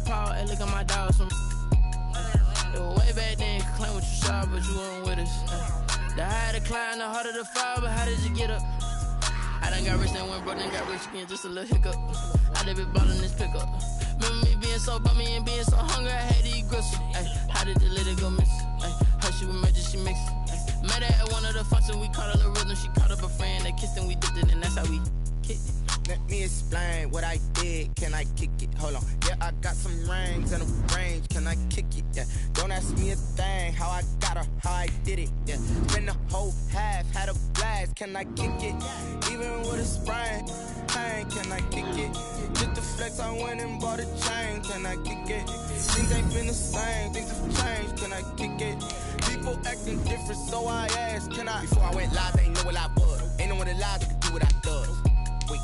power, hey, look at my dogs. Way back then, you could claim what you saw, but you weren't with us. The higher the climb, the harder the fall, but how did you get up? I done got rich, then went broke, then got rich again, just a little hiccup. I done been ballin' this pickup. Remember me being so bummy and being so hungry, I had to eat gristle. How did the little go miss? How she was magic, she mixed. Met her at one of the functions, we caught her the rhythm. She caught up a friend, they kissed and we dipped it, and that's how we kicked it. Let me explain what I did, can I kick it? Hold on, yeah, I got some rings and a range, can I kick it? Yeah, don't ask me a thing, how I got her, how I did it. Yeah, spend the whole half, had a blast, can I kick it? Even with a sprain, pain, can I kick it? Just the flex, I went and bought a chain, can I kick it? Things ain't been the same, things have changed, can I kick it? People acting different, so I asked, can I? Before I went live, they ain't know what I was. Ain't no one alive that could do what I does. Wait.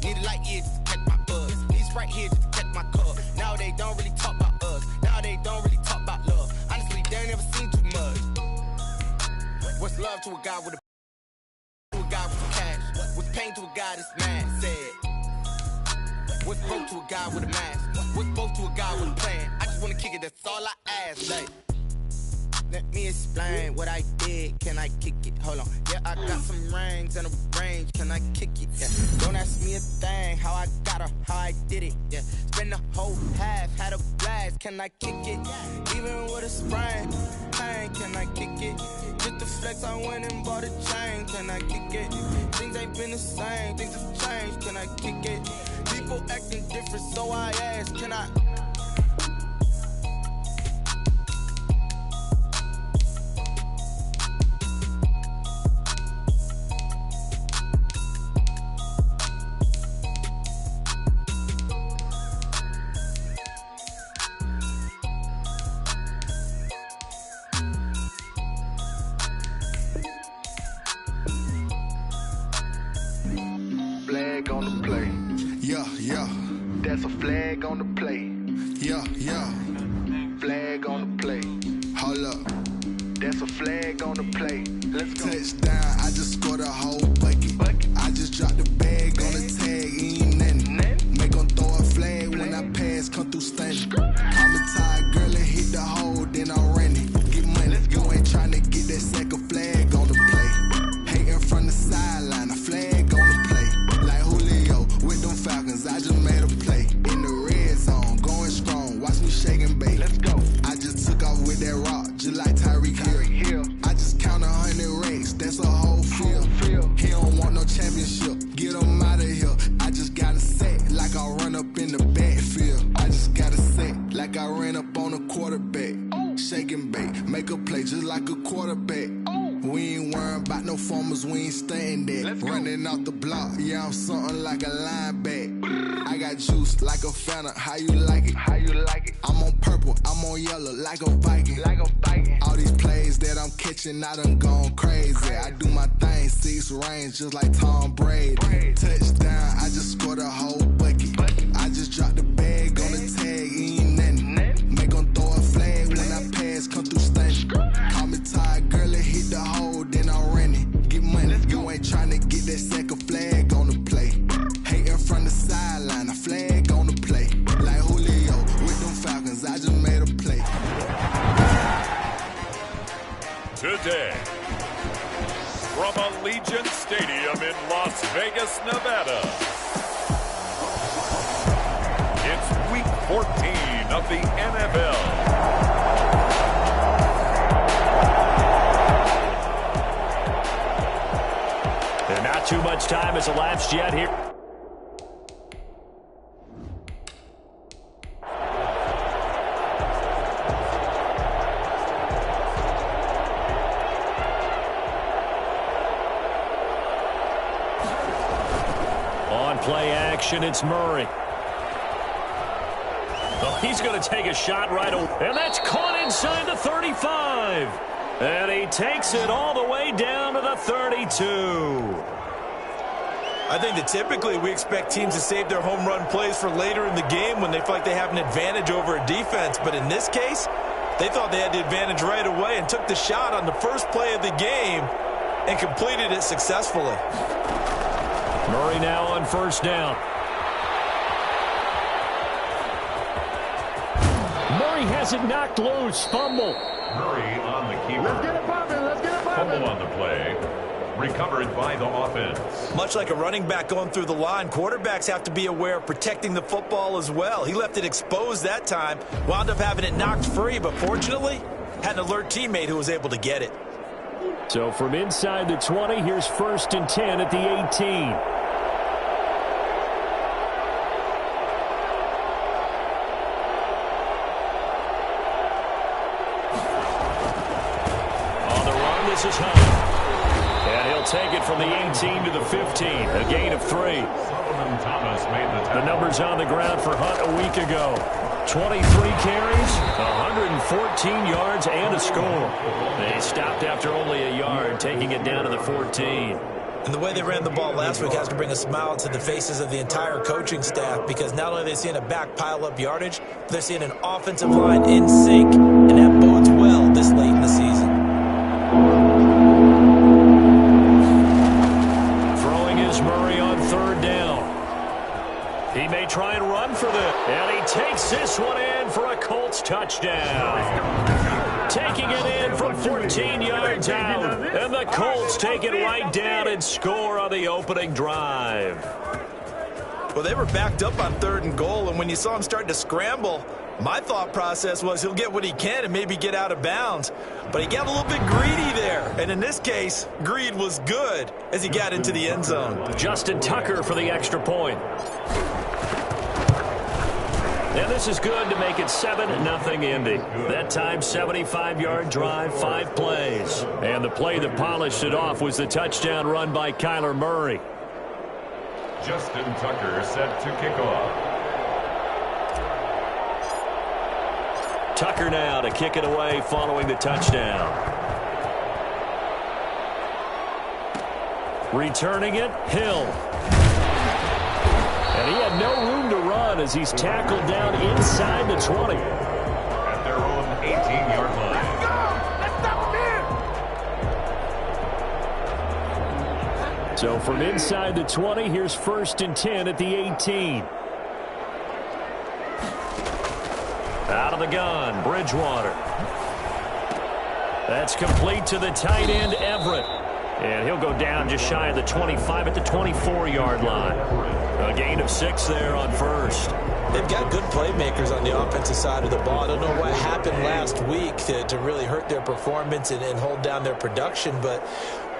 Need a light here just to catch my buzz. Need Sprite here just to catch my cup. Now they don't really talk about us. Now they don't really talk about love. Honestly, they ain't never seen too much. What's love to a guy with a to a guy with cash? What's pain to a guy that's mad? Said. What's broke to a guy with a mask? What's both to a guy with a plan? I just wanna kick it, that's all I ask. Like, let me explain what I did, can I kick it? Hold on, yeah, I got some rings and a range, can I kick it? Yeah, don't ask me a thing, how I got her, how I did it. Yeah, spend the whole half, had a blast, can I kick it? Even with a sprain, pain, can I kick it? Just the flex, I went and bought a chain, can I kick it? Things ain't been the same, things have changed, can I kick it? People acting different, so I ask, can I? Flag on the play. Yeah, yeah. That's a flag on the play. Yeah, yeah. Flag on the play. Hold up. That's a flag on the play. Let's go. Touchdown, I just scored a whole bucket. I just dropped the bag on the tag, ain't nothing. Make them throw a flag when I pass, come through stunning. Call me tired, girl, and hit the hole, then I'm running. Get money, you ain't tryna get that second flag on the play. Hating from the sideline, a flag on the play. Like Julio with them Falcons, I just made a play. In the red zone, going strong, watch me shake and bake. Let's go. I just took off with that rock, just like Tyreek Hill. I just count 100 racks, that's a whole field. He don't want no championship, get him out of here. I just got a set like I run up in the backfield. I just got a set like I ran up on a quarterback. Shake and bake, make a play just like a quarterback. We ain't worrying about no formers, we ain't staying there. Running off the block, yeah, I'm something like a linebacker. I got juice like a Fanta, how you like it? How you like it? I'm on purple, I'm on yellow, like a Viking. Like a Viking. All these plays that I'm catching, I done gone crazy. I do my thing, 6 range, just like Tom Brady. Touchdown, I just scored a whole bucket. I just dropped the bag on the tag, ain't nothing. Make them throw a flag when I pass, come through stunning. Call me tired, girl, and hit the hole, then I'm running. Get money, you ain't tryna get that second flag on the play. Hating from the sideline, a flag on the play. Like Julio with them Falcons, I just made a play. Today, from Allegiant Stadium in Las Vegas, Nevada, it's Week 14 of the NFL. And not too much time has elapsed yet here. On play action, it's Murray. Oh, he's going to take a shot right away. And that's caught inside the 35. And he takes it all the way down to the 32. I think that typically we expect teams to save their home run plays for later in the game when they feel like they have an advantage over a defense. But in this case, they thought they had the advantage right away and took the shot on the first play of the game and completed it successfully. Murray now on first down. Murray has it knocked loose. Fumble. Murray on the keeper. Let's get it popping. Let's get it popping. Fumble on the play. Recovered by the offense. Much like a running back going through the line, quarterbacks have to be aware of protecting the football as well. He left it exposed that time, wound up having it knocked free, but fortunately, had an alert teammate who was able to get it. So from inside the 20, here's 1st and 10 at the 18. On the run, this is Hunt. And he'll take it from the 18 to the 15, a gain of 3. Solomon Thomas made the tackle. The numbers on the ground for Hunt a week ago. 23 carries, 114 yards, and a score. They stopped after only a yard, taking it down to the 14. And the way they ran the ball last week has to bring a smile to the faces of the entire coaching staff, because not only are they seeing a back pile up yardage, they're seeing an offensive line in sync, and that bodes well this late in the season. Throwing is Murray on 3rd down. He may try and run for this, and he takes this one in for a Colts touchdown. Taking it in from 14 yards out, and the Colts take it right down and score on the opening drive. Well, they were backed up on 3rd and goal, and when you saw him starting to scramble, my thought process was he'll get what he can and maybe get out of bounds. But he got a little bit greedy there, and in this case, greed was good as he got into the end zone. Justin Tucker for the extra point. And this is good to make it 7-0 Indy. That time, 75-yard drive, 5 plays. And the play that polished it off was the touchdown run by Kyler Murray. Justin Tucker set to kick off. Tucker now to kick it away following the touchdown. Returning it, Hill. And he had no room to run as he's tackled down inside the 20. At their own 18-yard line. So from inside the 20, here's 1st and 10 at the 18. Out of the gun, Bridgewater. That's complete to the tight end, Everett. And he'll go down just shy of the 25 at the 24-yard line. A gain of 6 there on 1st. They've got good playmakers on the offensive side of the ball. I don't know what happened last week to really hurt their performance and hold down their production, but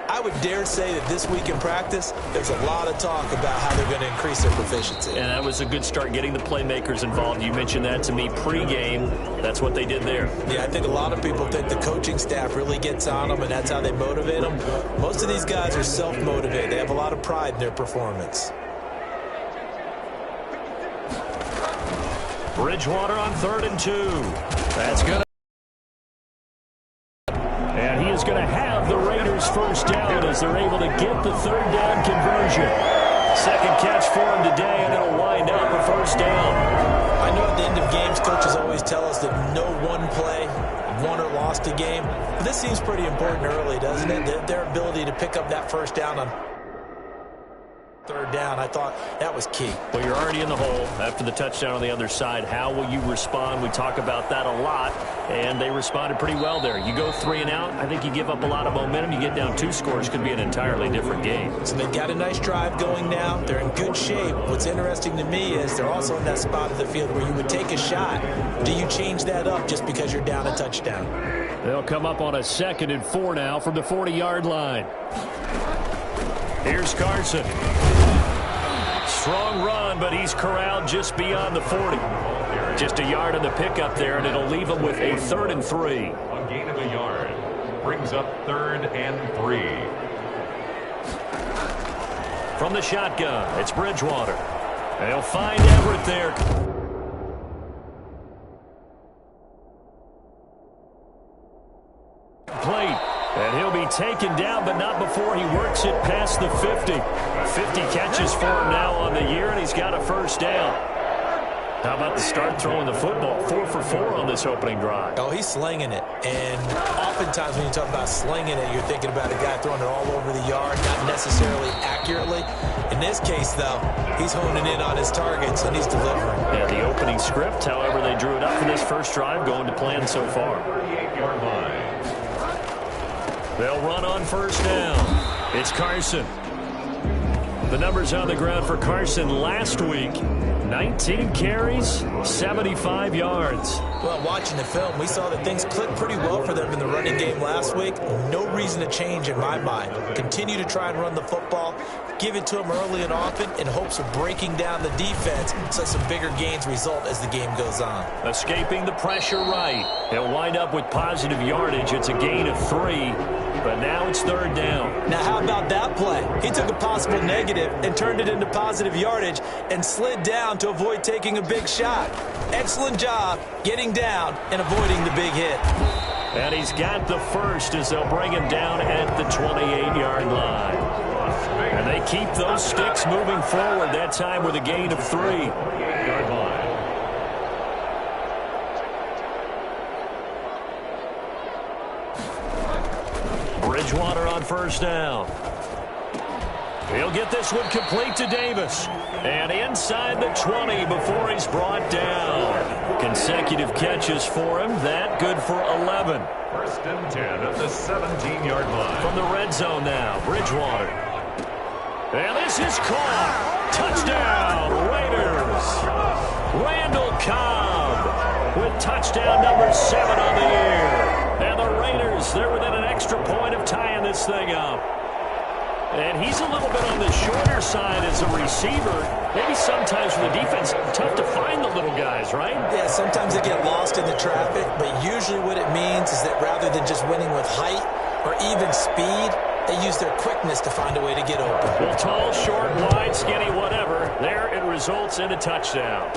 I would dare say that this week in practice, there's a lot of talk about how they're going to increase their proficiency. And that was a good start, getting the playmakers involved. You mentioned that to me pregame. That's what they did there. Yeah, I think a lot of people think the coaching staff really gets on them, and that's how they motivate them. Most of these guys are self-motivated. They have a lot of pride in their performance. Bridgewater on 3rd and 2. That's good. And he is going to have the Raiders first down as they're able to get the 3rd down conversion. Second catch for him today, and it'll wind up a first down. I know at the end of games, coaches always tell us that no one play won or lost a game. But this seems pretty important early, doesn't it? Their ability to pick up that first down on 3rd down, I thought that was key. Well, you're already in the hole after the touchdown on the other side. How will you respond? We talk about that a lot, and they responded pretty well there. You go 3 and out, I think you give up a lot of momentum. You get down 2 scores, could be an entirely different game. So they've got a nice drive going now. They're in good shape. What's interesting to me is they're also in that spot of the field where you would take a shot. Do you change that up just because you're down a touchdown? They'll come up on a 2nd and 4 now from the 40-yard line. Here's Carson. Strong run, but he's corralled just beyond the 40. Just a yard in the pickup there, and it'll leave him with a 3rd and 3. A gain of a yard. Brings up 3rd and 3. From the shotgun, it's Bridgewater. They'll find Everett there. Plate. And he'll be taken down, but not before he works it past the 50. 50 catches for him now on the year, and he's got a first down. How about the start throwing the football? 4 for 4 on this opening drive. Oh, he's slinging it. And oftentimes when you talk about slinging it, you're thinking about a guy throwing it all over the yard, not necessarily accurately. In this case, though, he's honing in on his targets, and he's delivering. Yeah, the opening script, however, they drew it up for this first drive, going to plan so far. 38-yard line. They'll run on first down. It's Carson. The numbers on the ground for Carson last week. 19 carries, 75 yards. Well, watching the film, we saw that things clicked pretty well for them in the running game last week. No reason to change in my mind. Continue to try and run the football, give it to them early and often in hopes of breaking down the defense so some bigger gains result as the game goes on. Escaping the pressure right. He'll wind up with positive yardage. It's a gain of 3, but now it's third down. Now, how about that play? He took a possible negative and turned it into positive yardage and slid down to avoid taking a big shot. Excellent job getting down and avoiding the big hit. And he's got the first as they'll bring him down at the 28-yard line. And they keep those sticks moving forward, that time with a gain of 3. 28-yard line. Bridgewater on first down. He'll get this one complete to Davis. And inside the 20 before he's brought down. Consecutive catches for him. That good for 11. First and 10 at the 17-yard line. From the red zone now, Bridgewater. And this is caught. Touchdown, Raiders. Randall Cobb with touchdown number 7 on the year. And the Raiders, they're within an extra point of tying this thing up. And he's a little bit on the shorter side as a receiver. Maybe sometimes for the defense, tough to find the little guys, right? Yeah, sometimes they get lost in the traffic, but usually what it means is that rather than just winning with height or even speed, they use their quickness to find a way to get open. Well, tall, short, wide, skinny, whatever. There it results in a touchdown.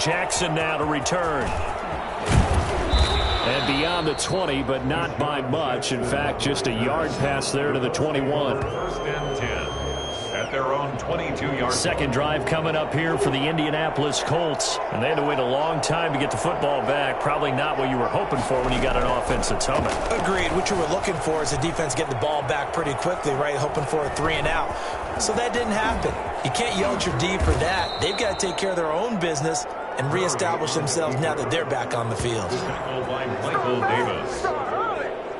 Jackson now to return. And beyond the 20, but not by much. In fact, just a yard pass there to the 21. First and 10 at their own 22-yard. Second drive coming up here for the Indianapolis Colts. And they had to wait a long time to get the football back. Probably not what you were hoping for when you got an offense that's humming. Agreed. What you were looking for is the defense getting the ball back pretty quickly, right? Hoping for a 3 and out. So that didn't happen. You can't yell at your D for that. They've got to take care of their own business and reestablish themselves now that they're back on the field. Tackled by Michael Davis.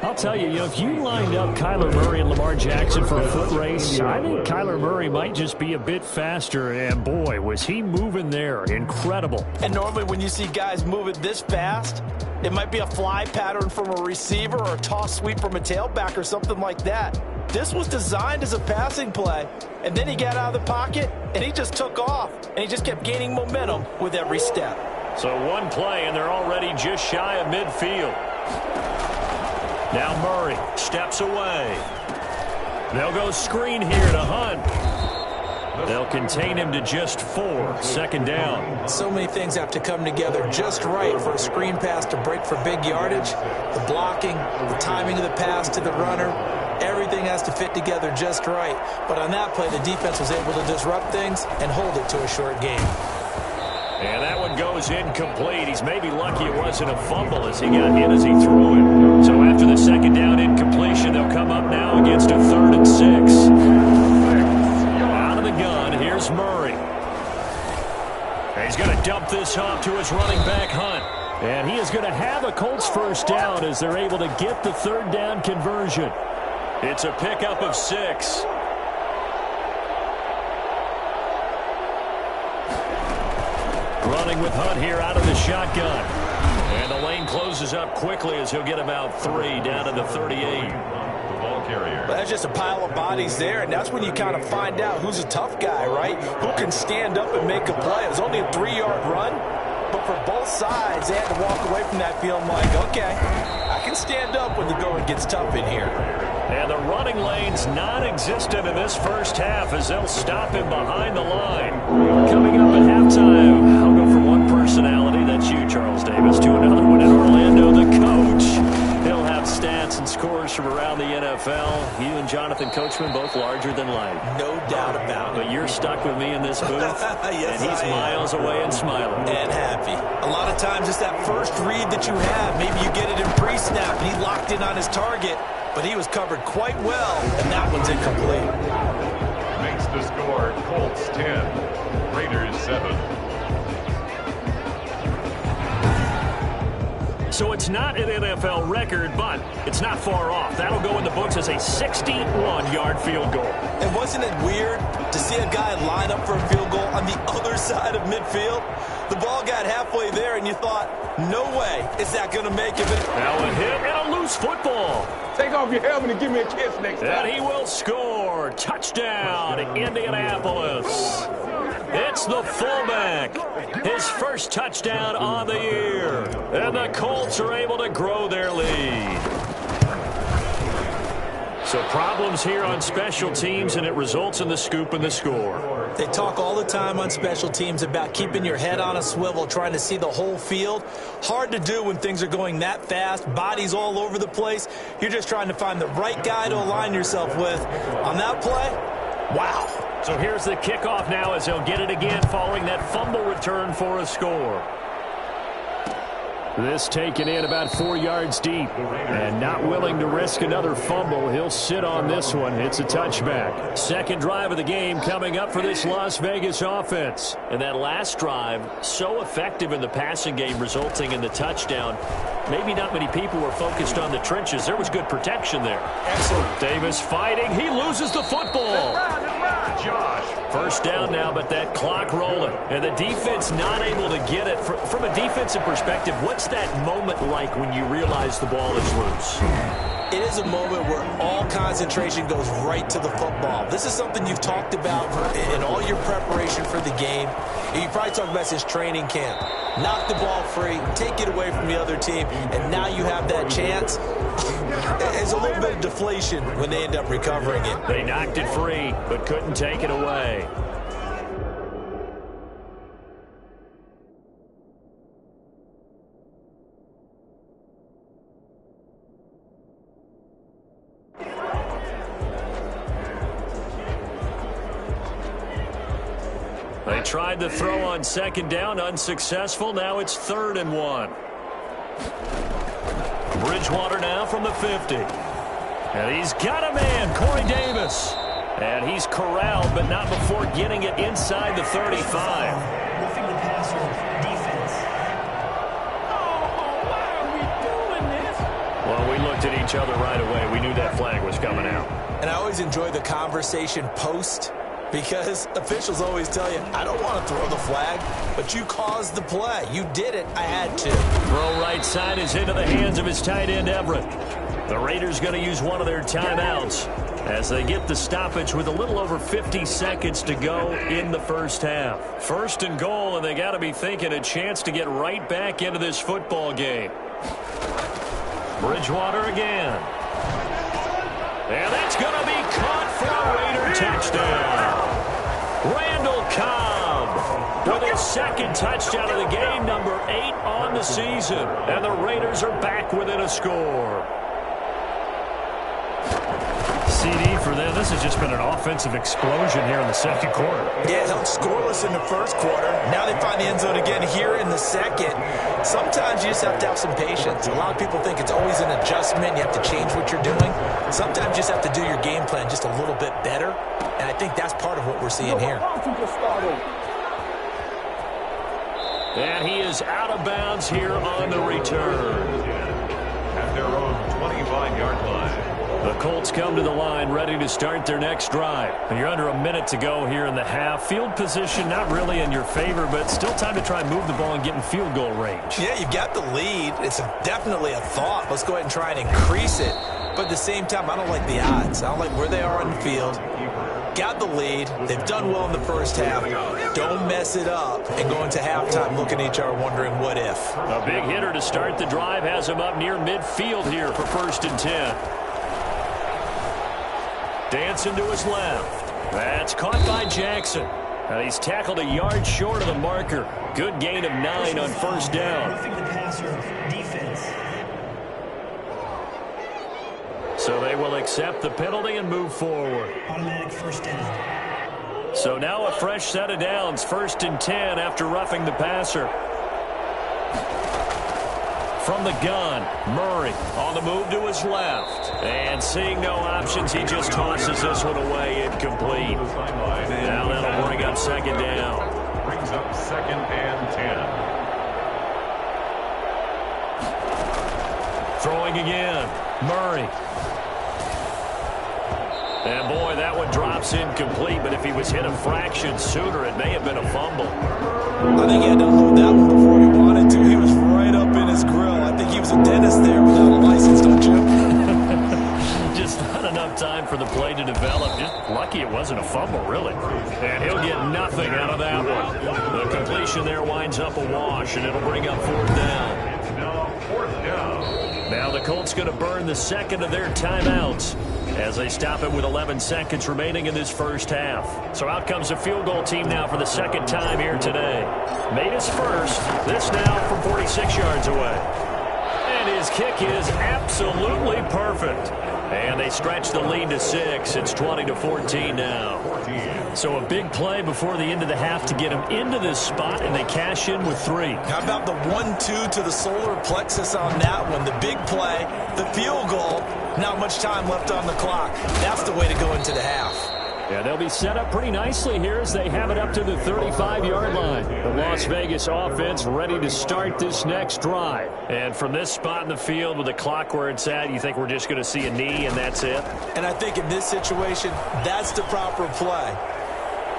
I'll tell you, if you lined up Kyler Murray and Lamar Jackson for a foot race, I think Kyler Murray might just be a bit faster. And boy, was he moving there. Incredible. And normally when you see guys moving this fast, it might be a fly pattern from a receiver or a toss sweep from a tailback or something like that. This was designed as a passing play, and then he got out of the pocket, and he just took off, and he just kept gaining momentum with every step. So one play, and they're already just shy of midfield. Now Murray steps away. They'll go screen here to Hunt. They'll contain him to just 4. Second down. So many things have to come together just right for a screen pass to break for big yardage. The blocking, the timing of the pass to the runner, everything has to fit together just right. But on that play, the defense was able to disrupt things and hold it to a short game. And that one goes incomplete. He's maybe lucky it wasn't a fumble as he got hit as he threw it. So after the second down incompletion, they'll come up now against a 3rd and 6. Out of the gun, here's Murray. And he's going to dump this off to his running back, Hunt. And he is going to have a Colts first down as they're able to get the 3rd down conversion. It's a pickup of 6. Running with Hunt here out of the shotgun. And the lane closes up quickly as he'll get about 3 down to the 38. The ball carrier. But that's just a pile of bodies there, and that's when you kind of find out who's a tough guy, right? Who can stand up and make a play. It was only a 3-yard run, but for both sides, they had to walk away from that feeling like, okay, I can stand up when the going gets tough in here. And the running lane's non-existent in this first half as they'll stop him behind the line. Coming up at halftime, I'll go from one personality, that's you, Charles Davis, to another one in Orlando, the coach. He'll have stats and scores from around the NFL. You and Jonathan Coachman, both larger than life. No doubt about it. But you're stuck with me in this booth, yes, and he's miles away and smiling. And happy. A lot of times it's that first read that you have. Maybe you get it in pre-snap, and he locked in on his target, but he was covered quite well, and that one's incomplete. Makes the score Colts 10, Raiders 7. So it's not an NFL record, but it's not far off. That'll go in the books as a 61-yard field goal. And wasn't it weird to see a guy line up for a field goal on the other side of midfield? The ball got halfway there, and you thought, no way is that going to make it. Now a hit and a loose football. Take off your helmet and give me a kiss next time. And he will score. Touchdown, Indianapolis. It's the fullback. His first touchdown on the year. And the Colts are able to grow their lead. So problems here on special teams, and it results in the scoop and the score. They talk all the time on special teams about keeping your head on a swivel, trying to see the whole field. Hard to do when things are going that fast, bodies all over the place. You're just trying to find the right guy to align yourself with. On that play, wow. So here's the kickoff now as they'll get it again following that fumble return for a score. This taken in about 4 yards deep. And not willing to risk another fumble. He'll sit on this one. It's a touchback. Second drive of the game coming up for this Las Vegas offense. And that last drive, so effective in the passing game, resulting in the touchdown. Maybe not many people were focused on the trenches. There was good protection there. Excellent. Davis fighting. He loses the football. Josh. First down now, but that clock rolling. And the defense not able to get it. From a defensive perspective, what's that moment like when you realize the ball is loose? It is a moment where all concentration goes right to the football. This is something you've talked about in all your preparation for the game. You probably talked about this training camp. Knock the ball free, take it away from the other team, and now you have that chance. There's a little bit of deflation when they end up recovering it. They knocked it free, but couldn't take it away. They tried to throw on second down, unsuccessful. Now it's 3rd and 1. Bridgewater now from the 50. And he's got a man, Corey Davis. And he's corralled, but not before getting it inside the 35. Roughing the passer, defense. Oh, why are we doing this? Well, we looked at each other right away. We knew that flag was coming out. And I always enjoy the conversation post, because officials always tell you, I don't want to throw the flag, but you caused the play. You did it. I had to. Throw right side is into the hands of his tight end, Everett. The Raiders going to use one of their timeouts as they get the stoppage with a little over 50 seconds to go in the first half. 1st and goal, and they got to be thinking a chance to get right back into this football game. Bridgewater again. And that's going to be caught for a Raider touchdown. Randall Cobb with his second touchdown of the game, number 8 on the season. And the Raiders are back within a score. CD for them. This has just been an offensive explosion here in the second quarter. Yeah, held scoreless in the first quarter. Now they find the end zone again here in the second. Sometimes you just have to have some patience. A lot of people think it's always an adjustment. You have to change what you're doing. Sometimes you just have to do your game plan just a little bit better. And I think that's part of what we're seeing here. And he is out of bounds here on the return. At their own 25-yard line. The Colts come to the line ready to start their next drive. And you're under a minute to go here in the half. Field position not really in your favor, but still time to try and move the ball and get in field goal range. Yeah, you've got the lead. It's definitely a thought. Let's go ahead and try and increase it. But at the same time, I don't like the odds. I don't like where they are on the field. Got the lead. They've done well in the first half. Don't mess it up and go into halftime looking at each other wondering what if. A big hitter to start the drive has him up near midfield here for 1st and 10. Dancing to his left. That's caught by Jackson. And he's tackled a yard short of the marker. Good gain of 9 on 1st down. Roughing the passer, defense. So they will accept the penalty and move forward. Automatic first down. So now a fresh set of downs, 1st and 10 after roughing the passer. From the gun, Murray on the move to his left. And seeing no options, he just tosses this one away, incomplete. Now that'll bring up 2nd down. Brings up 2nd and 10. Throwing again, Murray. And boy, that one drops incomplete, but if he was hit a fraction sooner, it may have been a fumble. I think he had to unload that one before he wanted to. He was right up in his grill. I think he was a dentist there without a license, don't you? Just not enough time for the play to develop. Just lucky it wasn't a fumble, really. And he'll get nothing out of that one. The completion there winds up a wash, and it'll bring up 4th down. It's now 4th down. Now the Colts going to burn the second of their timeouts as they stop it with 11 seconds remaining in this first half. So out comes a field goal team now for the 2nd time here today. Made his first. This now from 46 yards away. And his kick is absolutely perfect. And they stretch the lead to 6. It's 20-14 now. So a big play before the end of the half to get them into this spot, and they cash in with 3. How about the 1-2 to the solar plexus on that one? The big play, the field goal, not much time left on the clock. That's the way to go into the half. Yeah, they'll be set up pretty nicely here as they have it up to the 35-yard line. The Las Vegas offense ready to start this next drive. And from this spot in the field with the clock where it's at, you think we're just going to see a knee and that's it? And I think in this situation, that's the proper play.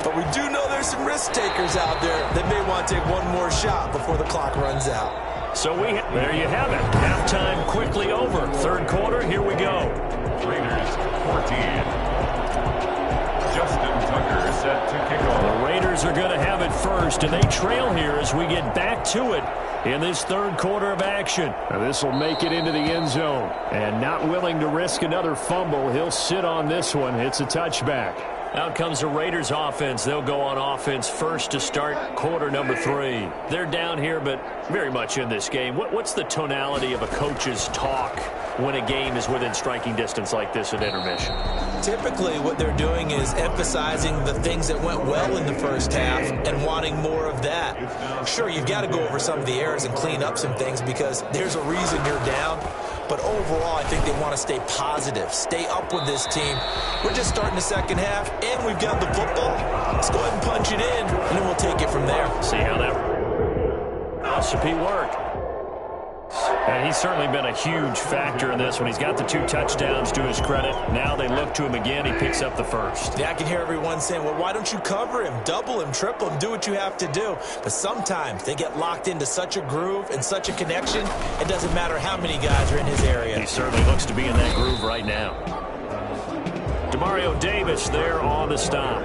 But we do know there's some risk takers out there that may want to take one more shot before the clock runs out. So there you have it. Halftime quickly over. 3rd quarter, here we go. Raiders 14. Justin Tucker set to kick off. The Raiders are going to have it first, and they trail here as we get back to it in this 3rd quarter of action. Now this will make it into the end zone. And not willing to risk another fumble, he'll sit on this one. It's a touchback. Out comes the Raiders offense. They'll go on offense first to start quarter number 3. They're down here, but very much in this game. What's the tonality of a coach's talk when a game is within striking distance like this at intermission? Typically, what they're doing is emphasizing the things that went well in the first half and wanting more of that. Sure, you've got to go over some of the errors and clean up some things because there's a reason you're down. But overall, I think they want to stay positive, stay up with this team. We're just starting the second half, and we've got the football. Let's go ahead and punch it in, and then we'll take it from there. See how that recipe work. And he's certainly been a huge factor in this one. He's got the 2 touchdowns to his credit. Now they look to him again. He picks up the first. Yeah, I can hear everyone saying, well, why don't you cover him, double him, triple him, do what you have to do. But sometimes they get locked into such a groove and such a connection, it doesn't matter how many guys are in his area. He certainly looks to be in that groove right now. Demario Davis there on the stop.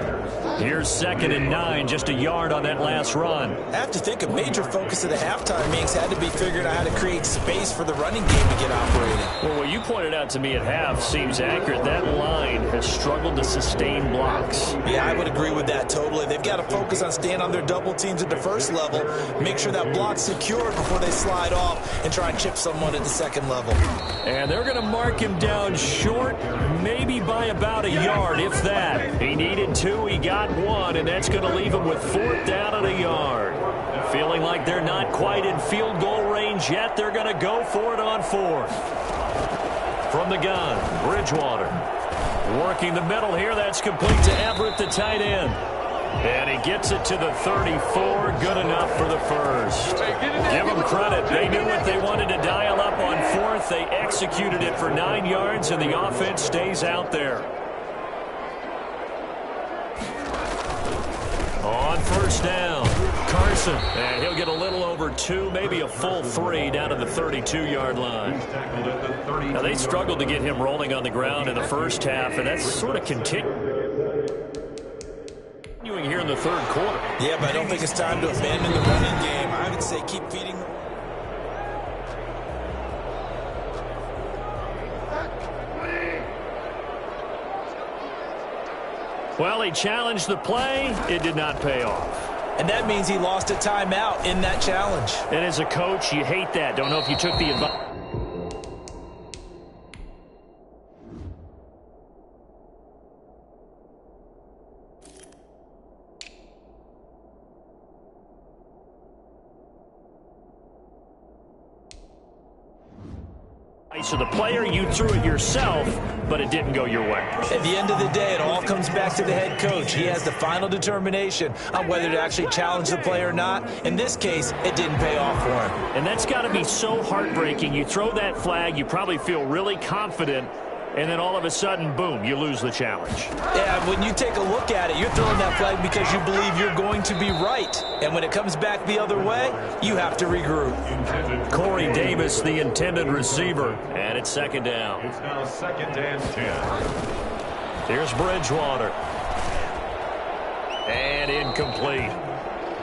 Here's 2nd and 9, just a yard on that last run. I have to think a major focus of the halftime meetings had to be figuring out how to create space for the running game to get operating. Well, what you pointed out to me at half seems accurate. That line has struggled to sustain blocks. Yeah, I would agree with that totally. They've got to focus on staying on their double teams at the first level, make sure that block's secured before they slide off and try and chip someone at the second level. And they're going to mark him down short, maybe by about a yard, if that. He needed 2, he got 1, and that's going to leave him with 4th down and a yard. Feeling like they're not quite in field goal range yet, they're going to go for it on 4th. From the gun, Bridgewater. Working the middle here, that's complete to Everett, the tight end. And he gets it to the 34, good enough for the first. Give them credit. They knew what they wanted to dial up on 4th. They executed it for 9 yards, and the offense stays out there. On 1st down, Carson, and he'll get a little over 2, maybe a full 3 down to the 32-yard line. Now, they struggled to get him rolling on the ground in the first half, and that's sort of continuing here in the 3rd quarter. Yeah, but I don't think it's time to abandon the running game. I would say keep feeding. Well, he challenged the play. It did not pay off. And that means he lost a timeout in that challenge. And as a coach, you hate that. Don't know if you took the advice. So the player, you threw it yourself, but it didn't go your way. At the end of the day, it all comes back to the head coach. He has the final determination on whether to actually challenge the play or not. In this case, it didn't pay off for him. And that's got to be so heartbreaking. You throw that flag, you probably feel really confident, and then all of a sudden, boom, you lose the challenge. Yeah, when you take a look at it, you're throwing that flag because you believe you're going to be right. And when it comes back the other way, you have to regroup. Corey Davis, the intended receiver, and it's second down. It's now 2nd and 10. Here's Bridgewater. And incomplete.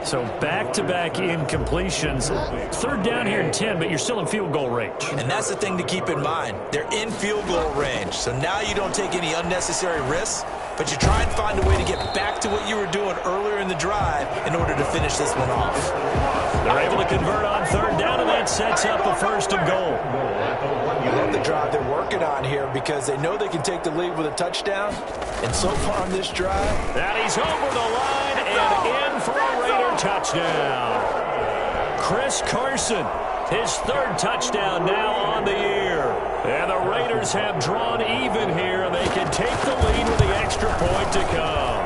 So back-to-back incompletions. 3rd down here and 10, but you're still in field goal range. And that's the thing to keep in mind. They're in field goal range. So now you don't take any unnecessary risks, but you try and find a way to get back to what you were doing earlier in the drive in order to finish this one off. They're able to convert on 3rd down, and that sets up a 1st and goal. You love the drive they're working on here because they know they can take the lead with a touchdown. And so far on this drive, that he's over the line and in for a Raider touchdown. Chris Carson, his 3rd touchdown now on the year. And the Raiders have drawn even here, and they can take the lead with the extra point to come.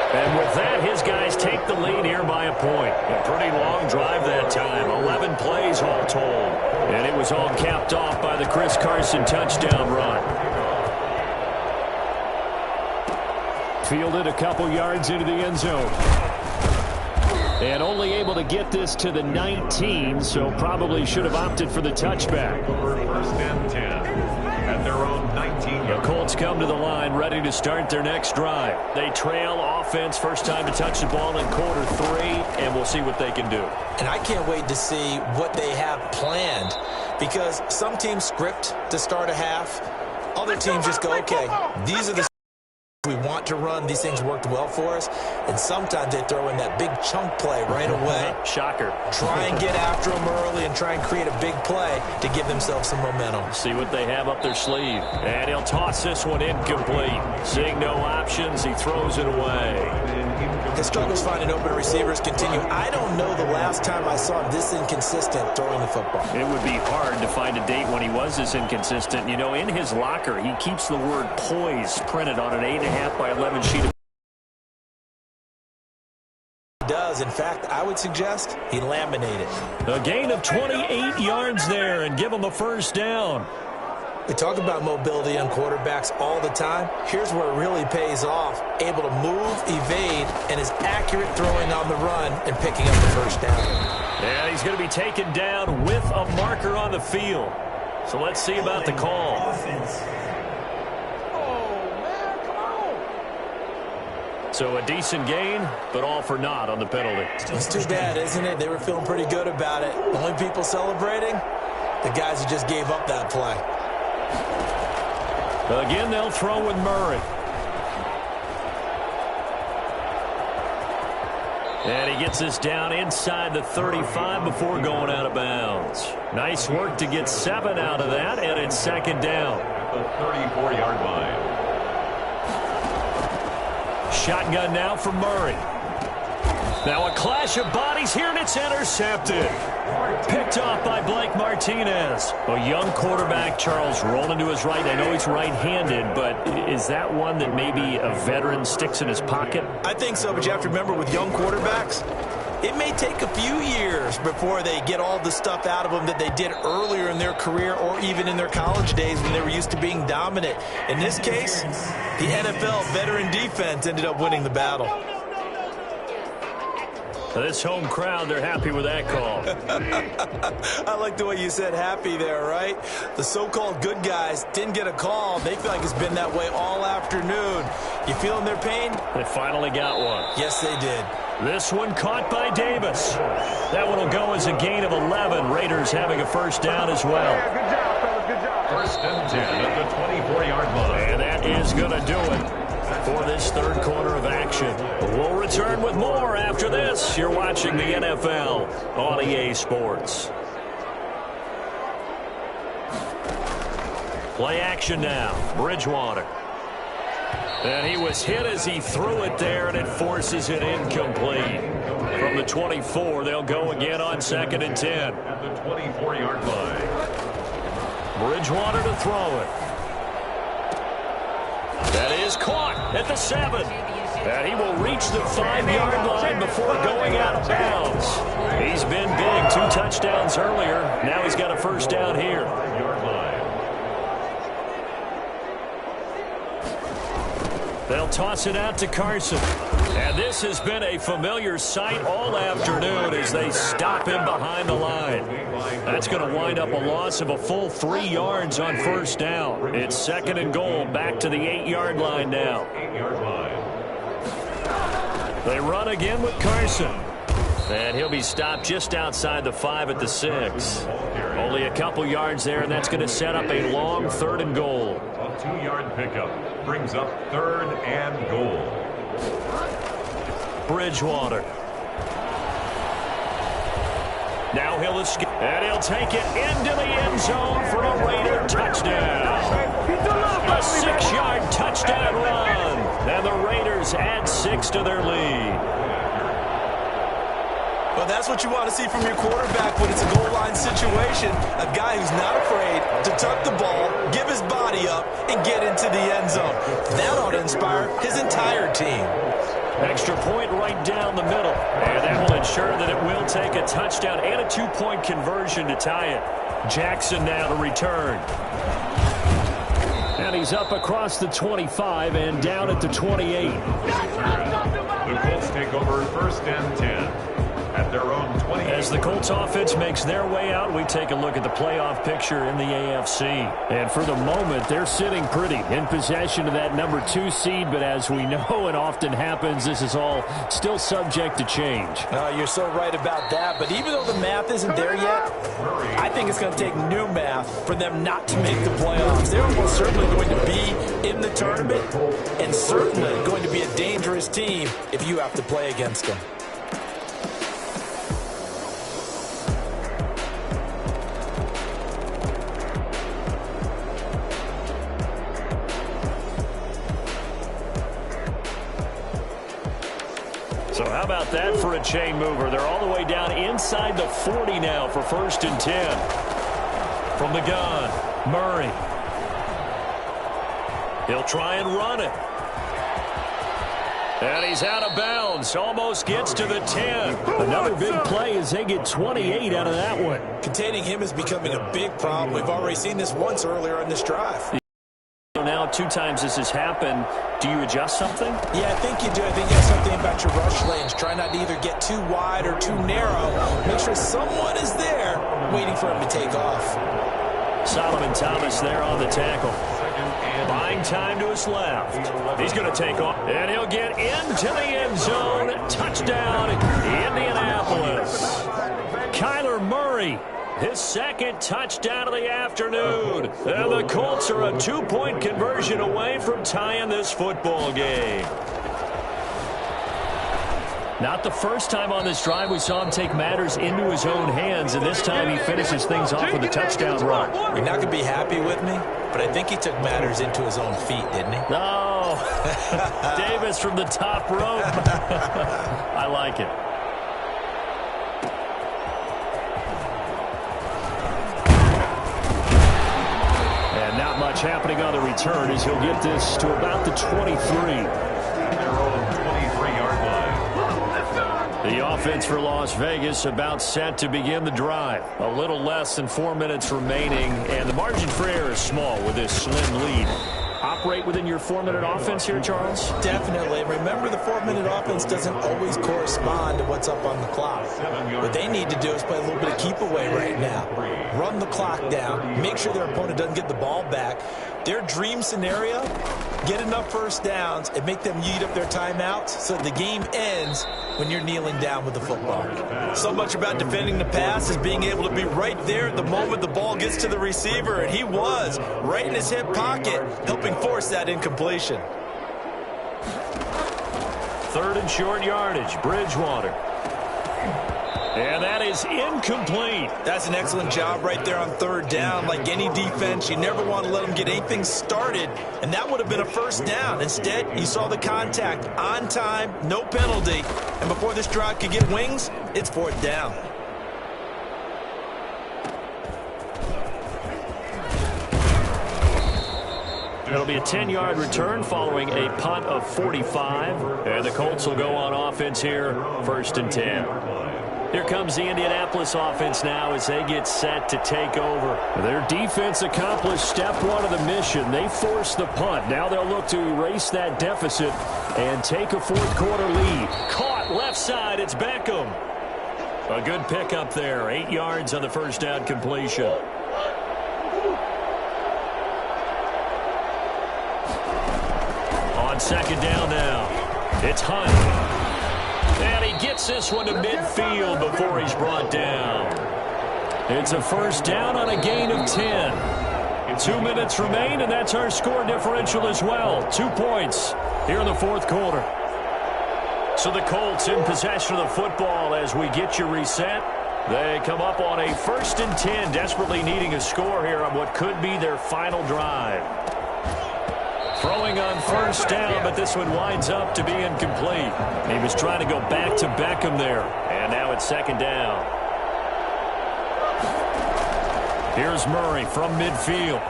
And with that, his guys take the lead here by a point. A pretty long drive that time, 11 plays all told. And it was all capped off by the Chris Carson touchdown run. Fielded a couple yards into the end zone. And only able to get this to the 19, so probably should have opted for the touchback. 1st and 10 at their own 19. The Colts come to the line ready to start their next drive. They trail offense, first time to touch the ball in quarter 3, and we'll see what they can do. And I can't wait to see what they have planned because some teams script to start a half. Other teams just go, okay, these are the we want to run. These things worked well for us. And sometimes they throw in that big chunk play right away. Shocker. Try and get after them early and try and create a big play to give themselves some momentum. See what they have up their sleeve. And he'll toss this one incomplete. Seeing no options, he throws it away. His struggles finding open receivers continue. I don't know the last time I saw him this inconsistent throwing the football. It would be hard to find a date when he was this inconsistent. You know, in his locker, he keeps the word poise printed on an 8.5 by 11 sheet of does. In fact, I would suggest he laminated. A gain of 28 yards there and give him a 1st down. We talk about mobility on quarterbacks all the time. Here's where it really pays off. Able to move, evade, and is accurate throwing on the run and picking up the 1st down. And he's going to be taken down with a marker on the field. So let's see about the call. So a decent gain, but all for naught on the penalty. It's too bad, isn't it? They were feeling pretty good about it. The only people celebrating, the guys who just gave up that play. Again, they'll throw with Murray. And he gets this down inside the 35 before going out of bounds. Nice work to get 7 out of that, and it's 2nd down. At the 34-yard line. Shotgun now for Murray. Now a clash of bodies here, and it's intercepted. Picked off by Blake Martinez. A young quarterback, Charles, rolling to his right. I know he's right-handed, but is that one that maybe a veteran sticks in his pocket? I think so, but you have to remember with young quarterbacks, it may take a few years before they get all the stuff out of them that they did earlier in their career or even in their college days when they were used to being dominant. In this case, the NFL veteran defense ended up winning the battle. This home crowd, they're happy with that call. I like the way you said happy there, right? The so-called good guys didn't get a call. They feel like it's been that way all afternoon. You feeling their pain? They finally got one. Yes, they did. This one caught by Davis. That one will go as a gain of 11. Raiders having a 1st down as well. Good job, fellas. Good job. 1st and 10 at the 24-yard line. And that is going to do it for this 3rd quarter of action. We'll return with more after this. You're watching the NFL on EA Sports. Play action now. Bridgewater. And he was hit as he threw it there, and it forces it incomplete. From the 24, they'll go again on 2nd and 10. At the 24-yard line. Bridgewater to throw it. That is caught at the 7. And he will reach the 5-yard line before going out of bounds. He's been big. 2 touchdowns earlier. Now he's got a first down here. They'll toss it out to Carson. And this has been a familiar sight all afternoon as they stop him behind the line. That's going to wind up a loss of a full 3 yards on first down. It's 2nd and goal, back to the 8-yard line now. They run again with Carson. And he'll be stopped just outside the 5 at the 6. Only a couple yards there, and that's going to set up a long 3rd and goal. A 2-yard pickup brings up 3rd and goal. Bridgewater. Now he'll escape, and he'll take it into the end zone for a Raider touchdown. A 6-yard touchdown run. And the Raiders add 6 to their lead. Well, that's what you want to see from your quarterback when it's a goal line situation. A guy who's not afraid to tuck the ball, give his body up, and get into the end zone. That ought to inspire his entire team. Extra point right down the middle. And that will ensure that it will take a touchdown and a 2-point conversion to tie it. Jackson now to return. And he's up across the 25 and down at the 28. The Colts take over 1st and 10. At their own 20. As the Colts offense makes their way out, we take a look at the playoff picture in the AFC. And for the moment, they're sitting pretty in possession of that number 2 seed. But as we know it often happens, this is all still subject to change. You're so right about that. But even though the math isn't there yet, I think it's going to take new math for them not to make the playoffs. They're almost certainly going to be in the tournament and certainly going to be a dangerous team if you have to play against them. So how about that for a chain mover? They're all the way down inside the 40 now for 1st and 10. From the gun, Murray. He'll try and run it. And he's out of bounds. Almost gets to the 10. Another big play as they get 28 out of that one. Containing him is becoming a big problem. We've already seen this once earlier in this drive. Now 2 times this has happened. Do you adjust something? Yeah, I think you do. I think you have something about your rush lanes. Try not to either get too wide or too narrow. Make sure someone is there waiting for him to take off. Solomon Thomas there on the tackle. Buying time to his left. He's going to take off. And he'll get into the end zone. Touchdown, Indianapolis. Kyler Murray. His 2nd touchdown of the afternoon. And the Colts are a 2-point conversion away from tying this football game. Not the first time on this drive we saw him take matters into his own hands, and this time he finishes things off with a touchdown run. You're not going to be happy with me, but I think he took matters into his own feet, didn't he? No. Davis from the top rope. I like it. Not much happening on the return as he'll get this to about the 23. Their own 23-yard line. The offense for Las Vegas about set to begin the drive. A little less than 4 minutes remaining, and the margin for error is small with this slim lead. Operate within your 4-minute offense here, Charles? Definitely. Remember, the 4-minute offense doesn't always correspond to what's up on the clock. What they need to do is play a little bit of keep away right now. Run the clock down. Make sure their opponent doesn't get the ball back. Their dream scenario, get enough first downs and make them eat up their timeouts so the game ends when you're kneeling down with the football. So much about defending the pass is being able to be right there at the moment the ball gets to the receiver, and he was right in his hip pocket, helping force that incompletion. 3rd and short yardage, Bridgewater. And that is incomplete. That's an excellent job right there on 3rd down. Like any defense, you never want to let them get anything started, and that would have been a first down. Instead, you saw the contact on time, no penalty, and before this drive could get wings, it's 4th down. It'll be a 10-yard return following a punt of 45. And the Colts will go on offense here, 1st and 10. Here comes the Indianapolis offense now as they get set to take over. Their defense accomplished step 1 of the mission. They forced the punt. Now they'll look to erase that deficit and take a 4th quarter lead. Caught left side. It's Beckham. A good pickup there. 8 yards on the first down completion. On 2nd down now. It's Hunt. And he gets this one to midfield before he's brought down. It's a 1st down on a gain of 10. 2 minutes remain, and that's our score differential as well. 2 points here in the 4th quarter. So the Colts in possession of the football as we get you reset. They come up on a 1st and 10, desperately needing a score here on what could be their final drive. Throwing on 1st down, but this one winds up to be incomplete. He was trying to go back to Beckham there. And now it's 2nd down. Here's Murray from midfield.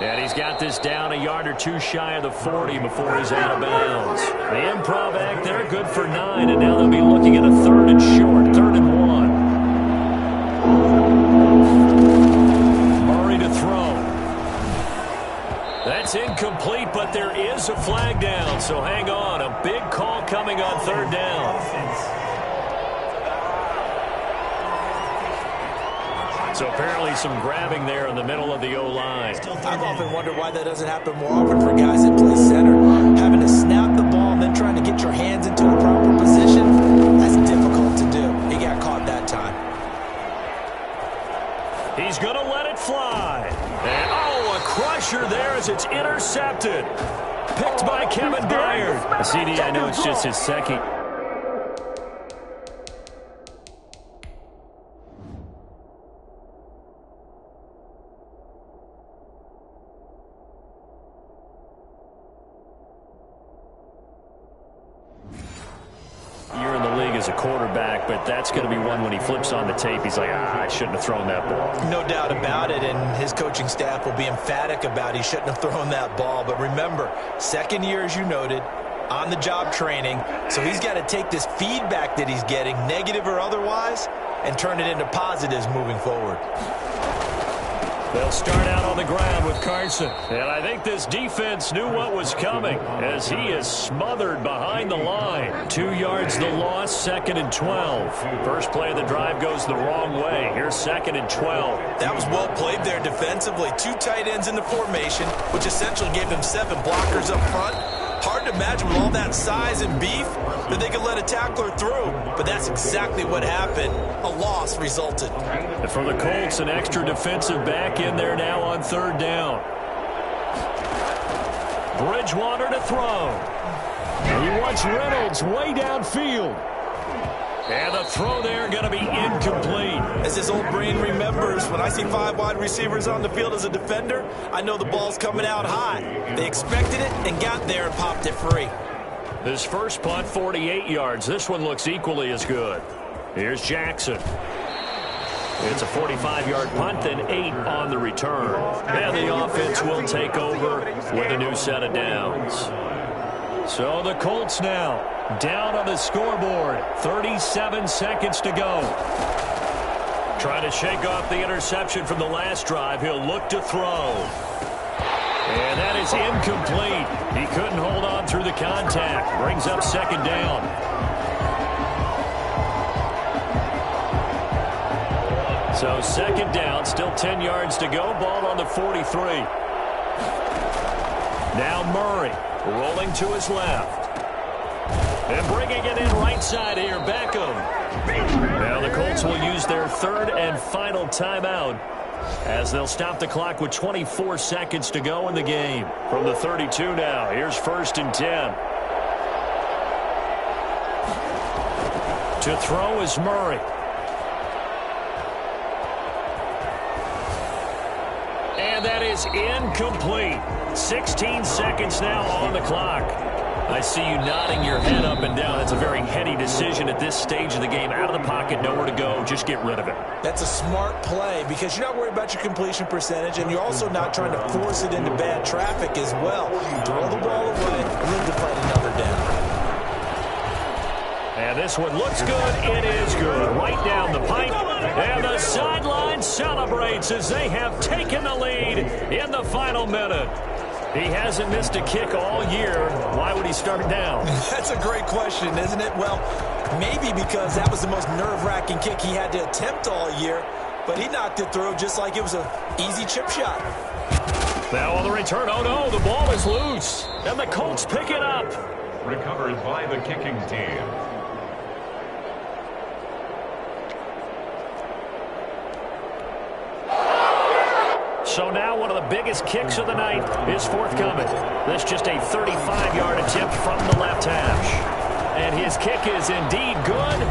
And he's got this down a yard or 2 shy of the 40 before he's out of bounds. The improv act there, good for 9, and now they'll be looking at a 3rd and short, 3rd and 1. That's incomplete, but there is a flag down, so hang on. A big call coming on 3rd down. So apparently some grabbing there in the middle of the O-line. I've often wondered why that doesn't happen more often for guys that play center. Having to snap the ball and then trying to get your hands into a proper position, that's difficult to do. He got caught that time. He's going to let it fly. And, a crusher there as it's intercepted. Picked by Kevin Byard. CD, I know it's just his 2nd. As a quarterback, but that's going to be one when he flips on the tape, he's like, I shouldn't have thrown that ball. No doubt about it, and his coaching staff will be emphatic about he shouldn't have thrown that ball. But remember, 2nd year, as you noted, on-the-job training, so he's got to take this feedback that he's getting, negative or otherwise, and turn it into positives moving forward. They'll start out on the ground with Carson. And I think this defense knew what was coming as he is smothered behind the line. 2 yards the loss, 2nd and 12. First play of the drive goes the wrong way. Here's 2nd and 12. That was well played there defensively. 2 tight ends in the formation, which essentially gave them 7 blockers up front. Hard to imagine with all that size and beef that they could let a tackler through. But that's exactly what happened. A loss resulted. And for the Colts, an extra defensive back in there now on 3rd down. Bridgewater to throw. He wants Reynolds way downfield. And the throw there going to be incomplete. As his old brain remembers, when I see 5 wide receivers on the field as a defender, I know the ball's coming out high. They expected it and got there and popped it free. His first punt, 48 yards. This one looks equally as good. Here's Jackson. It's a 45-yard punt, then 8 on the return. And the offense will take over with a new set of downs. So the Colts now down on the scoreboard. 37 seconds to go. Trying to shake off the interception from the last drive. He'll look to throw. And that is incomplete. He couldn't hold on through the contact. Brings up 2nd down. So 2nd down, still 10 yards to go. Ball on the 43. Now Murray rolling to his left. And bringing it in right side here, Beckham. Now the Colts will use their 3rd and final timeout as they'll stop the clock with 24 seconds to go in the game. From the 32 now, here's 1st and 10. To throw is Murray. And that is incomplete. 16 seconds now on the clock. I see you nodding your head up and down. That's a very heady decision at this stage of the game. Out of the pocket, nowhere to go. Just get rid of it. That's a smart play because you're not worried about your completion percentage, and you're also not trying to force it into bad traffic as well. Throw the ball away, live to fight another down. And this one looks good. It is good. Right down the pipe. And the sideline celebrates as they have taken the lead in the final minute. He hasn't missed a kick all year. Why would he start down? That's a great question, isn't it? Well, maybe because that was the most nerve-wracking kick he had to attempt all year, but he knocked it through just like it was an easy chip shot. Now on the return, oh no, the ball is loose. And the Colts pick it up. Recovered by the kicking team. So now one of the biggest kicks of the night is forthcoming. This just a 35-yard attempt from the left hash. And his kick is indeed good.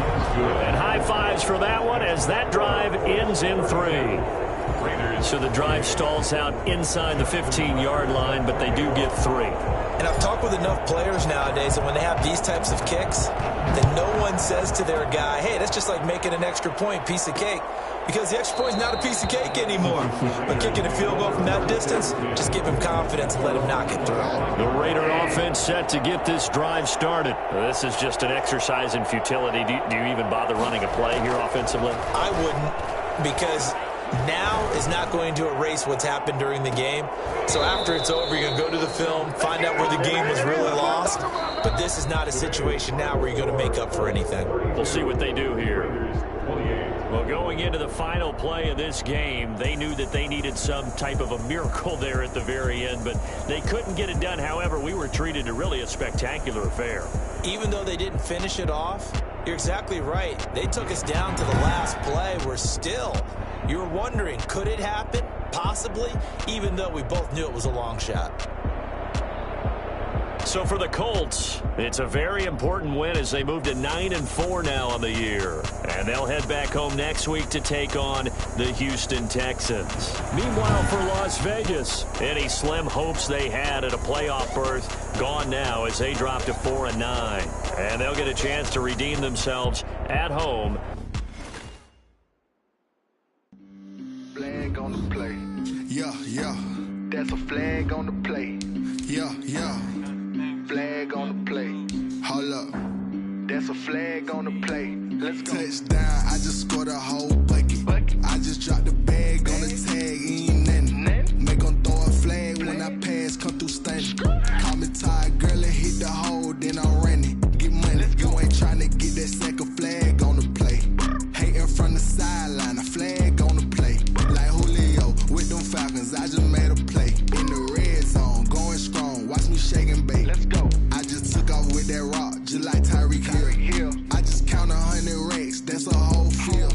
And high fives for that one as that drive ends in 3. So the drive stalls out inside the 15-yard line, but they do get 3. And I've talked with enough players nowadays that when they have these types of kicks, that no one says to their guy, hey, that's just like making an extra point, piece of cake. Because the extra point is not a piece of cake anymore. But kicking a field goal from that distance, just give him confidence and let him knock it through. The Raider offense set to get this drive started. This is just an exercise in futility. Do you even bother running a play here offensively? I wouldn't, because now is not going to erase what's happened during the game. So after it's over, you're going to go to the film, find out where the game was really lost. But this is not a situation now where you're going to make up for anything. We'll see what they do here. Well, going into the final play of this game, they knew that they needed some type of a miracle there at the very end, but they couldn't get it done. However, we were treated to really a spectacular affair. Even though they didn't finish it off, you're exactly right. They took us down to the last play. We're still, you were wondering, could it happen? Possibly, even though we both knew it was a long shot. So for the Colts, it's a very important win as they move to 9-4 now on the year. And they'll head back home next week to take on the Houston Texans. Meanwhile, for Las Vegas, any slim hopes they had at a playoff berth gone now as they drop to 4-9. And they'll get a chance to redeem themselves at home. Flag on the play. Yeah, yeah. That's a flag on the play. Yeah, yeah. Flag on the play. Hold up. That's a flag on the play. Let's go. Touchdown, I just scored a whole bucket. I just dropped the bag on the tag, ain't nothing. Make them throw a flag when I pass, come through stunning. Call me tired, girl, and hit the hole, then I'm running. Get money, you ain't trying to get that second flag on the play. Hating from the sideline, a flag on the play. Like Julio with them Falcons, I just made a play. In the red zone, going strong, watch me shake and bake. Let's go. I just took off with that rock, just like Tyreek Hill. I just count 100 racks, that's a whole field.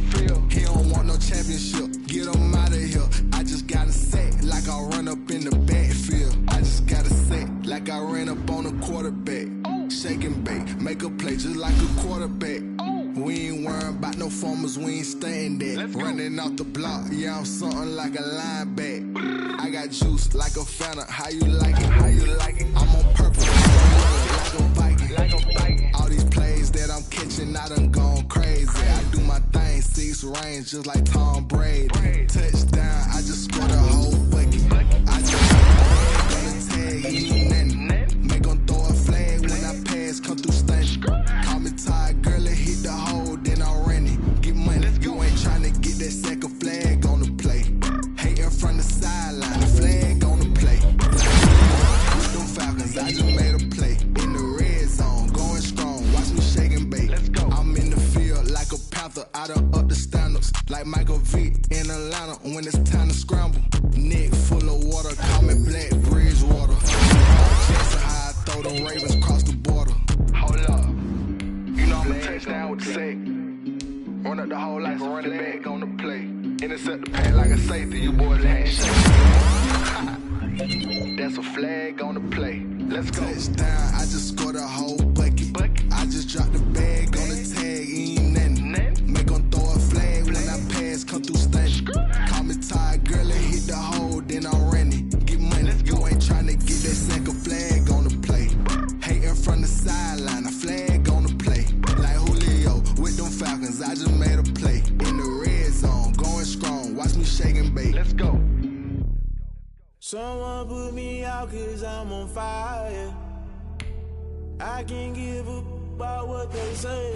He don't want no championship, get him out of here. I just got a set, like I run up in the backfield. I just got a set, like I ran up on a quarterback. Shake and bake, make a play just like a quarterback. We ain't worrying about no formers, we ain't staying there. Running off the block, yeah, I'm something like a linebacker. I got juice like a Fanta, how you like it? How you like it? I'm on purpose, like a Viking. Like a Viking. All these plays that I'm catching, I done gone crazy. I do my thing, 6 range, just like Tom Brady. Touchdown, I just scored a whole bucket. I just gonna tag, ain't nothing. Make them throw a flag when I pass, come through stunning. Call me tired, girl, and hit the hole, then I'm running. Get money, you ain't trying to get that second flag on the play. Hating from the sideline, the flag on the play. With them Falcons, I just made a play. In the red zone, going strong, watch me shake and bake. I'm in the field like a panther, I done up the standards. Like Michael Vick in Atlanta when it's time to scramble. Neck full of water, call me Black Bridgewater. Jackson how I throw them Ravens across the border. Hold up. You know I'm a touchdown with the sack. Run up the hole like a running back on the play. Intercept the pass like a safety, you boys ain't shake. That's a flag on the play. Let's go. Touchdown, I just scored a whole bucket. I just dropped the bag on the tag, ain't nothing. Make them throw a flag when I pass, come through stunning. Call me tired, girl, and hit the hole, then I'm running. Get money, you ain't trying to get that second flag on the play. Hating from Falcons, I just made a play. In the red zone, going strong, watch me shake and bake. Let's go. Someone put me out cause I'm on fire. I can't give up about what they say.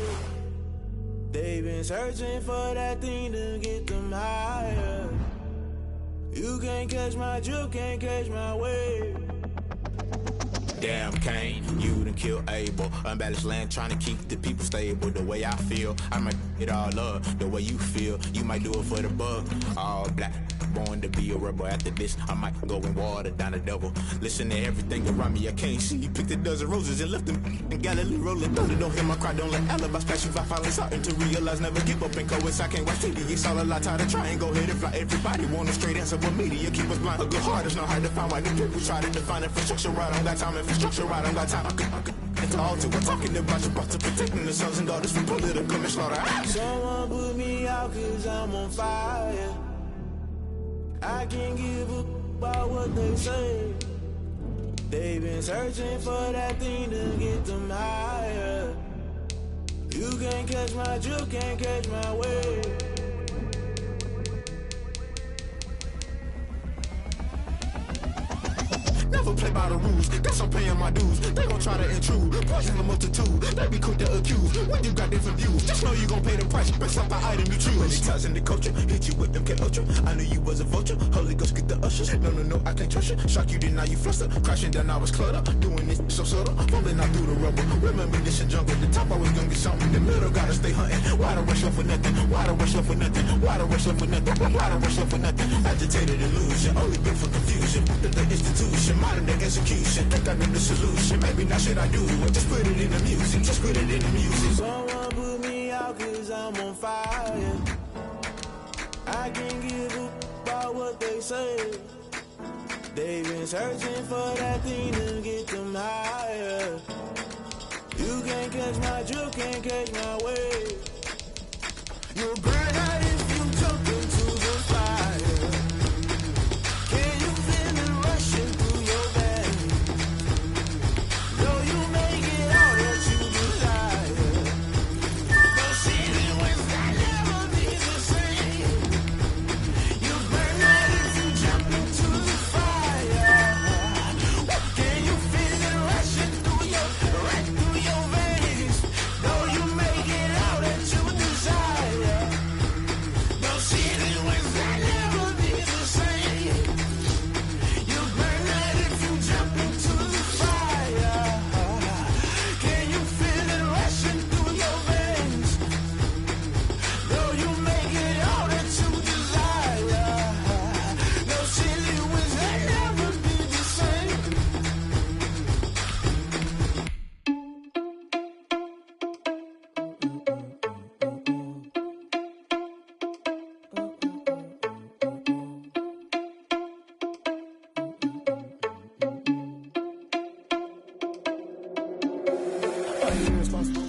They've been searching for that thing to get them higher. You can't catch my drift, can't catch my wave. Damn, Kane, you done killed Abel. Unbalanced land, trying to keep the people stable. The way I feel, I might it all up. The way you feel, you might do it for the buck. All black, born to be a rebel. After this, I might go and water down the devil. Listen to everything around me, I can't see. Picked a dozen roses and left them in Galilee rolling. Thunder, don't hear my cry, don't let alibis pass you. I finally starting to realize, never give up and coincide. I can't watch TV, it's all a lot. Tired of trying, go ahead and fly. Everybody want a straight answer, but media keep us blind. A good heart is not hard to find. Why the people try to define infrastructure right? I don't got time, infrastructure right, I don't got time. It's all to we're talking about you, about to protecting the sons and daughters from political and slaughter. Someone put me out cause I'm on fire. I can't give up about what they say. They've been searching for that thing to get them higher. You can't catch my drift, can't catch my wave. Never play by the rules, that's I'm paying my dues. They gon' try to intrude, poison the multitude. They be quick to accuse when you got different views. Just know you gon' pay the price, based off the item you choose. Many times in the culture, hit you with them K Ultra. I knew you was a vulture, Holy Ghost get the ushers. No, I can't trust you. Shock you, then now you fluster. Crashing down, I was cluttered. Doing this so subtle, falling out through the rubble. Remember this in jungle, the top I was gonna get something. The middle gotta stay hunting. Why the rush left for nothing? Why the rush left for nothing? Why the rush left for nothing? Why the rush left for nothing? Agitated illusion, only built for confusion. The institution, modern day execution. Think I know the solution. Maybe not shit I do. Just put it in the music. Just put it in the music. Someone put me out cause I'm on fire. I can't give up about what they say. They've been searching for that thing to get them higher. You can't catch my drift, can't catch my wave. You'll burn out if you jump into the fire. Can you feel it rushing through your veins? Though you make it all that you desire. No city was that never be the same. You burn out if you jump into the fire. Can you feel it rushing through your veins? Though you make it all that you desire. No city was that never be the same. You burn out if you jump into the fire. Can you feel it rushing through your veins? Though you make it all that you desire. No city was that never be the same.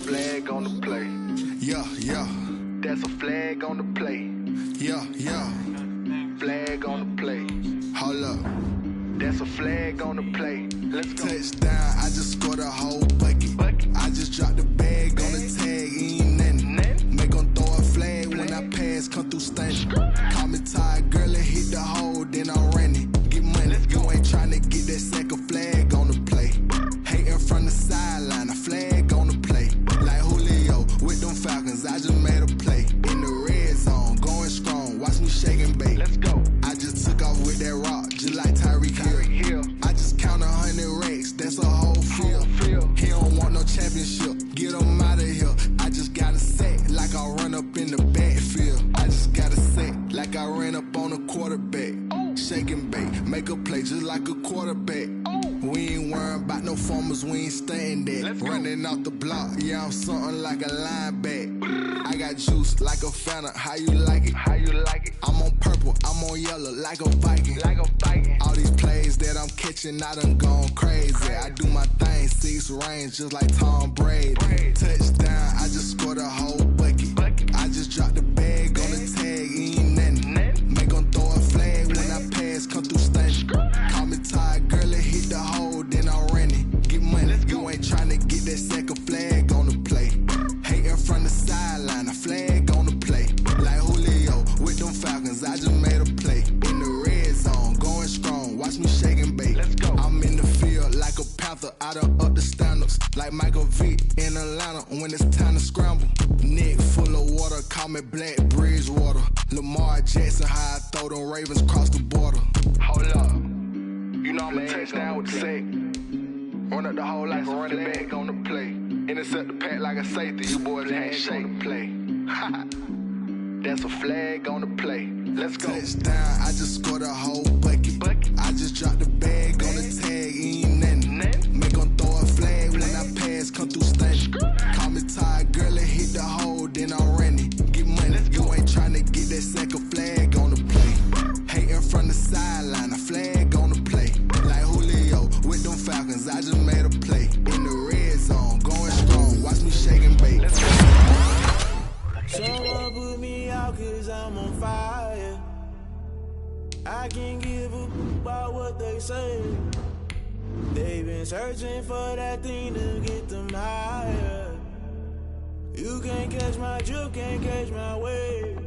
Flag on the play. Yeah. That's a flag on the play. Yeah. Flag on the play. Hold up. That's a flag on the play. Let's go. Touchdown, I just scored a whole bucket. I just dropped the bag on the tag, ain't nothing. Make 'em throw a flag when I pass, come through stunning. Call me tired, girl, and hit the hole, then I'm running. Get money, you ain't tryna get that second flag on the play. Hating from the sideline, a flag on the play. Like Julio with them Falcons, I just made a play. In the red zone, going strong, watch me shake and bake. Let's go. I just took off with that rock, just like Tyreek Hill. I just count 100 racks, that's a whole field. He don't want no championship, get him out of here. I just gotta set like I run up in the backfield. I just gotta set like I ran up on a quarterback. Shake and bake, make a play just like a quarterback. We ain't worrying about no formers, we ain't staying there. Running off the block, yeah, I'm something like a linebacker. I got juice like a Fanta, how you like it? I'm on purple, I'm on yellow like a Viking. All these plays that I'm catching, I done gone crazy. I do my thing, 6 range just like Tom Brady. Touchdown, I just scored a whole bucket. I just dropped the bag on the tag, ain't nothing. Make 'em throw a flag when I pass, come through stunning. Call me tired, girl, and hit the hole, then I'm running. Get money, you ain't tryna get that second flag on the play. Hating from the sideline, a flag Call me Black Bridgewater. Lamar Jackson, how I throw them Ravens across the border. Hold up. You know I'm a touchdown with the sack. Run up the whole life and run it back on the play. Intercept the pack like a safety. You boys ain't shake the play. That's a flag on the play. Let's go. Touchdown, I just scored a whole bucket. I just dropped the bag on the tag, ain't nothing. Make them throw a flag when I pass, come through stunning. Call me tired, girl, and hit the hole, then I'm running. Get money, you ain't tryna get that second flag on the play. Hating from the sideline, a flag on the play. Like Julio with them Falcons, I just made a play. In the red zone, going strong, watch me shake and bake. Someone put me out cause I'm on fire. I can't give a about what they say. They've been searching for that thing to get them higher. You can't catch my drift, can't catch my wave.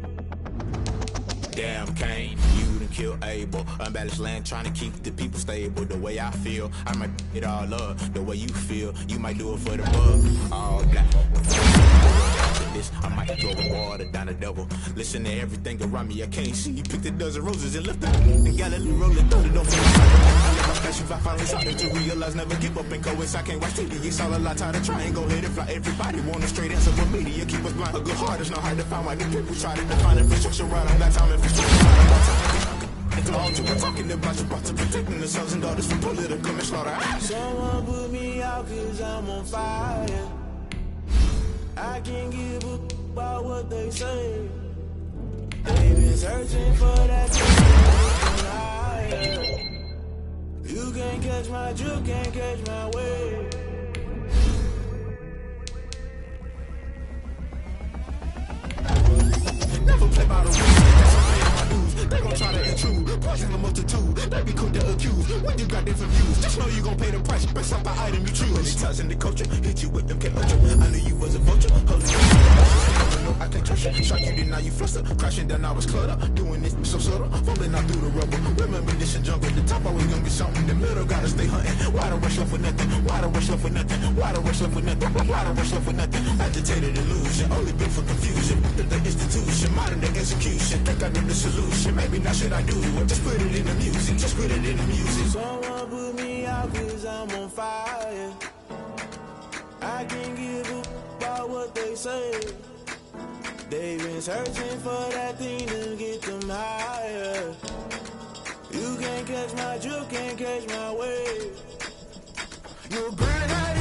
Damn, Kane, you done killed Abel. Unbalanced land, trying to keep the people stable. The way I feel, I might it all up. The way you feel, you might do it for the bug. All black. After this, I might throw the water down the double. Listen to everything around me, I can't see. You picked a dozen roses and left them. The Galilee rolling through the don't feel like I never flash if I finally started to realize never give up and coast. I can't watch TV, it's all a lot time to try and go ahead and fly. Everybody want a straight answer, but media keep us blind. A good heart is not hard to find. Why do people try to define infrastructure right on that time? We're talking about you, about to protecting the sons and daughters from political manslaughter. Someone put me out cause I'm on fire. I can't give a about what they say. They've been searching for that thing. You can't catch my drift, can't catch my wave. Never play by the rules. They gon' try to intrude, poison the multitude. They be quick to accuse when you got different views. Just know you gon' pay the price based off the item you choose. Many times in the culture, hit you with them K ultra. I knew you was a vulture. Holy no, I can't trust you. Shock you, then now you fluster. Crashing down, I was cluttered. Doing this so subtle, falling out through the rubble. Remember this and jungle. The top always gonna be something. The middle gotta stay hunting. Why the rush left for nothing? Why the rush left for nothing? Why the rush left for nothing? Why the rush left for nothing? Agitated illusion, only built for confusion. The institution, modern day execution. Think I know the solution. Maybe not should I do it? Just put it in the music. Just put it in the music. Someone put me out cause I'm on fire. I can't give a about what they say. They've been searching for that thing to get them higher. You can't catch my drift, can't catch my wave. You're burning out